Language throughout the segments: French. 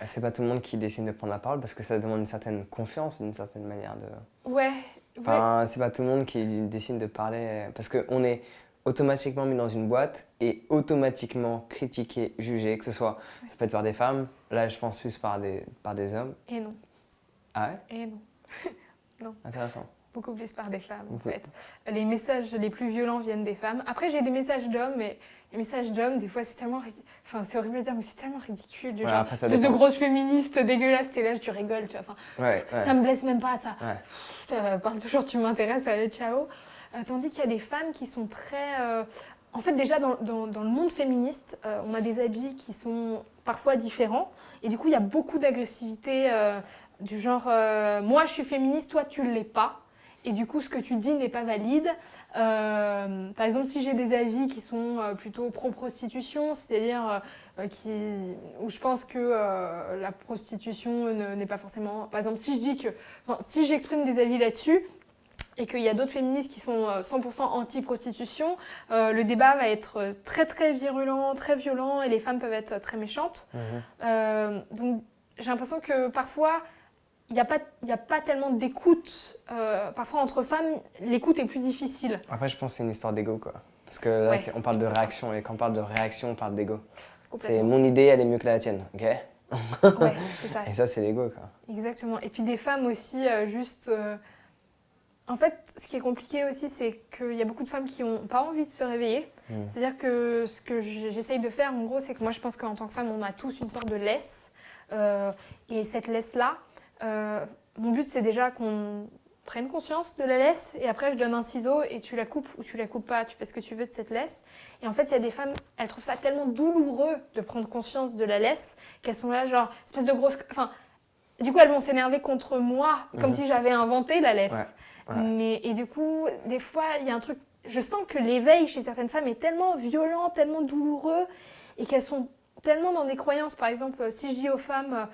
C'est pas tout le monde qui décide de prendre la parole parce que ça demande une certaine confiance, d'une certaine manière de... Ouais, Enfin, c'est pas tout le monde qui décide de parler parce qu'on est automatiquement mis dans une boîte et automatiquement critiqué, jugé, que ce soit, ça peut être par des femmes, là je pense plus par des hommes. Et non. Ah ouais? Et non. Non. Intéressant. Beaucoup plus par des femmes, en fait. Les messages les plus violents viennent des femmes. Après, j'ai des messages d'hommes, mais les messages d'hommes, des fois, c'est tellement... Enfin, c'est horrible à dire, mais c'est tellement ridicule. Du Ouais, genre, après, ça espèce de dépend. grosse féministe dégueulasse, t'es là, tu rigoles, tu vois. Enfin, Ouais, ça me blesse même pas, ça. Ouais. Parle toujours, tu m'intéresses, allez, ciao. Tandis qu'il y a des femmes qui sont très... En fait, déjà, dans le monde féministe, on a des habits qui sont parfois différents. Et du coup, il y a beaucoup d'agressivité du genre moi, je suis féministe, toi, tu ne l'es pas. Et du coup, ce que tu dis n'est pas valide. Par exemple, si j'ai des avis qui sont plutôt pro-prostitution, c'est-à-dire où je pense que la prostitution n'est pas forcément... Par exemple, si je dis que... Enfin, si j'exprime des avis là-dessus, et qu'il y a d'autres féministes qui sont 100% anti-prostitution, le débat va être très très virulent, très violent, et les femmes peuvent être très méchantes. Donc j'ai l'impression que parfois, il n'y a pas tellement d'écoute. Parfois, entre femmes, l'écoute est plus difficile. Après, je pense que c'est une histoire d'ego, quoi. Parce que là, Ouais, on parle de c'est réaction, et quand on parle de réaction, on parle d'ego. C'est Complètement. mon idée, elle est mieux que la tienne, ok? Ouais, c'est ça. Et ça, c'est l'ego, quoi. Exactement. Et puis des femmes aussi, En fait, ce qui est compliqué aussi, c'est qu'il y a beaucoup de femmes qui n'ont pas envie de se réveiller. C'est-à-dire que ce que j'essaye de faire, en gros, c'est que moi, je pense qu'en tant que femme, on a tous une sorte de laisse. Et cette laisse-là, mon but, c'est déjà qu'on prenne conscience de la laisse. Et après, je donne un ciseau et tu la coupes ou tu la coupes pas. Tu fais ce que tu veux de cette laisse. Et en fait, il y a des femmes, elles trouvent ça tellement douloureux de prendre conscience de la laisse qu'elles sont là, genre, espèce de grosse... Enfin, du coup, elles vont s'énerver contre moi, comme si j'avais inventé la laisse. Ouais. Et du coup, des fois, il y a un truc... Je sens que l'éveil chez certaines femmes est tellement violent, tellement douloureux, et qu'elles sont tellement dans des croyances. Par exemple, si je dis aux femmes,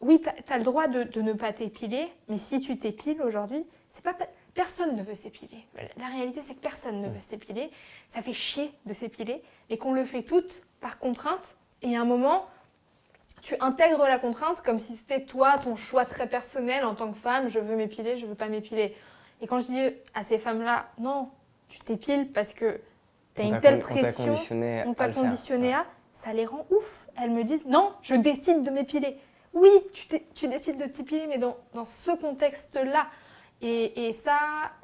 oui, t'as le droit de ne pas t'épiler, mais si tu t'épiles aujourd'hui, c'est pas... Personne ne veut s'épiler. La réalité, c'est que personne ne veut s'épiler. Ça fait chier de s'épiler, et qu'on le fait toutes par contrainte. Et à un moment... Tu intègres la contrainte comme si c'était toi, ton choix très personnel en tant que femme, je veux m'épiler, je veux pas m'épiler. Et quand je dis à ces femmes-là, non, tu t'épiles parce que tu as une telle pression, on t'a conditionné à, ça les rend ouf. Elles me disent, non, je décide de m'épiler. Oui, tu décides de t'épiler, mais dans ce contexte-là. Et ça,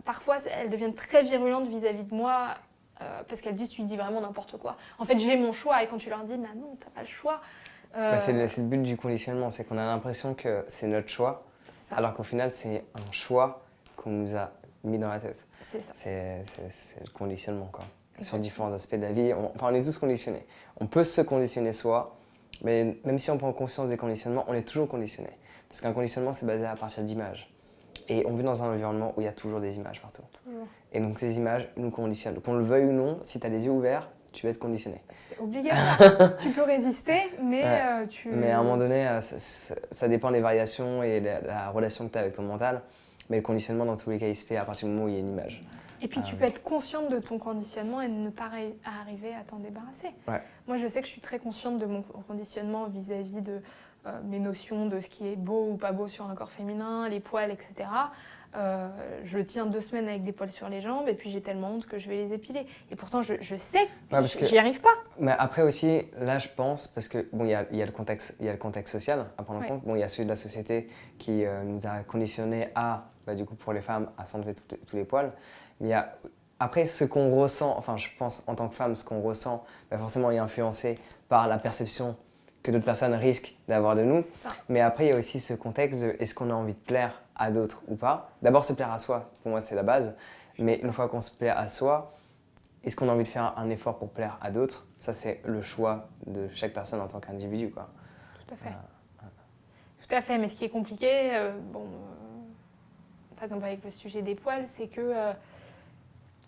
parfois, elles deviennent très virulentes vis-à-vis de moi parce qu'elles disent, tu dis vraiment n'importe quoi. En fait, j'ai mon choix. Et quand tu leur dis, bah non, t'as pas le choix. C'est le but du conditionnement, c'est qu'on a l'impression que c'est notre choix, alors qu'au final, c'est un choix qu'on nous a mis dans la tête. C'est ça. C'est le conditionnement, quoi. Sur différents aspects de la vie, on est tous conditionnés. On peut se conditionner soi, mais même si on prend conscience des conditionnements, on est toujours conditionné. Parce qu'un conditionnement, c'est basé à partir d'images. Et on vit dans un environnement où il y a toujours des images partout. Toujours. Et donc ces images nous conditionnent. Qu'on le veuille ou non, si tu as les yeux ouverts, tu vas être conditionné. C'est obligatoire. Tu peux résister, mais Mais à un moment donné, ça dépend des variations et de la relation que tu as avec ton mental. Mais le conditionnement, dans tous les cas, il se fait à partir du moment où il y a une image. Et puis tu peux être consciente de ton conditionnement et ne pas arriver à t'en débarrasser. Ouais. Moi, je sais que je suis très consciente de mon conditionnement vis-à-vis de mes notions de ce qui est beau ou pas beau sur un corps féminin, les poils, etc. Je tiens 2 semaines avec des poils sur les jambes et puis j'ai tellement honte que je vais les épiler. Et pourtant, je sais que j'y arrive pas. Mais après aussi, là, je pense, parce que bon, il y a le contexte social à prendre en compte. Bon, il y a celui de la société qui nous a conditionnés à, du coup, pour les femmes, à s'enlever tous les poils. Mais il y a après ce qu'on ressent, enfin, je pense en tant que femme, ce qu'on ressent, forcément, est influencé par la perception que d'autres personnes risquent d'avoir de nous. Mais après, il y a aussi ce contexte de est-ce qu'on a envie de plaire à d'autres ou pas. D'abord, se plaire à soi, pour moi, c'est la base. Mais une fois qu'on se plaît à soi, est-ce qu'on a envie de faire un effort pour plaire à d'autres? Ça, c'est le choix de chaque personne en tant qu'individu, quoi. Tout à fait. Tout à fait, mais ce qui est compliqué, par exemple avec le sujet des poils, c'est que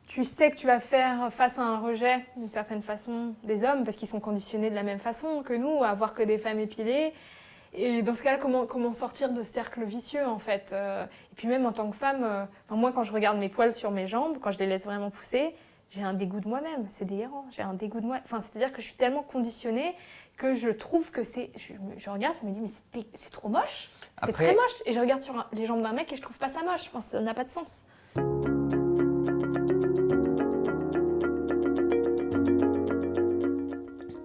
tu sais que tu vas faire face à un rejet, d'une certaine façon, des hommes, parce qu'ils sont conditionnés de la même façon que nous, à voir que des femmes épilées. Et dans ce cas-là, comment sortir de ce cercle vicieux, en fait Et puis même en tant que femme, moi, quand je regarde mes poils sur mes jambes, quand je les laisse vraiment pousser, j'ai un dégoût de moi-même, c'est délirant, j'ai un dégoût de moi. Enfin, c'est-à-dire que je suis tellement conditionnée que je trouve que c'est... Je regarde, je me dis, mais c'est trop moche, c'est très moche. Et je regarde sur les jambes d'un mec et je trouve pas ça moche, enfin, ça n'a pas de sens.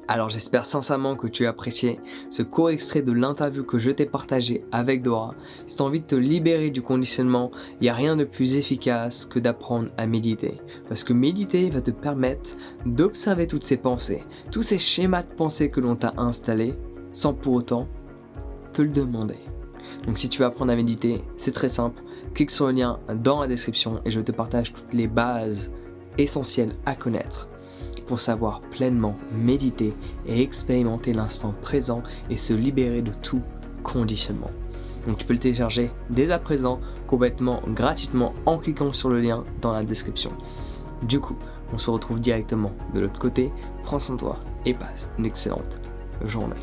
Alors j'espère sincèrement que tu as apprécié ce court extrait de l'interview que je t'ai partagé avec Dora. Si tu as envie de te libérer du conditionnement, il n'y a rien de plus efficace que d'apprendre à méditer. Parce que méditer va te permettre d'observer toutes ces pensées, tous ces schémas de pensée que l'on t'a installés, sans pour autant te le demander. Donc si tu veux apprendre à méditer, c'est très simple. Clique sur le lien dans la description et je te partage toutes les bases essentielles à connaître pour savoir pleinement méditer et expérimenter l'instant présent et se libérer de tout conditionnement. Donc tu peux le télécharger dès à présent complètement gratuitement en cliquant sur le lien dans la description. Du coup, on se retrouve directement de l'autre côté. Prends soin de toi et passe une excellente journée.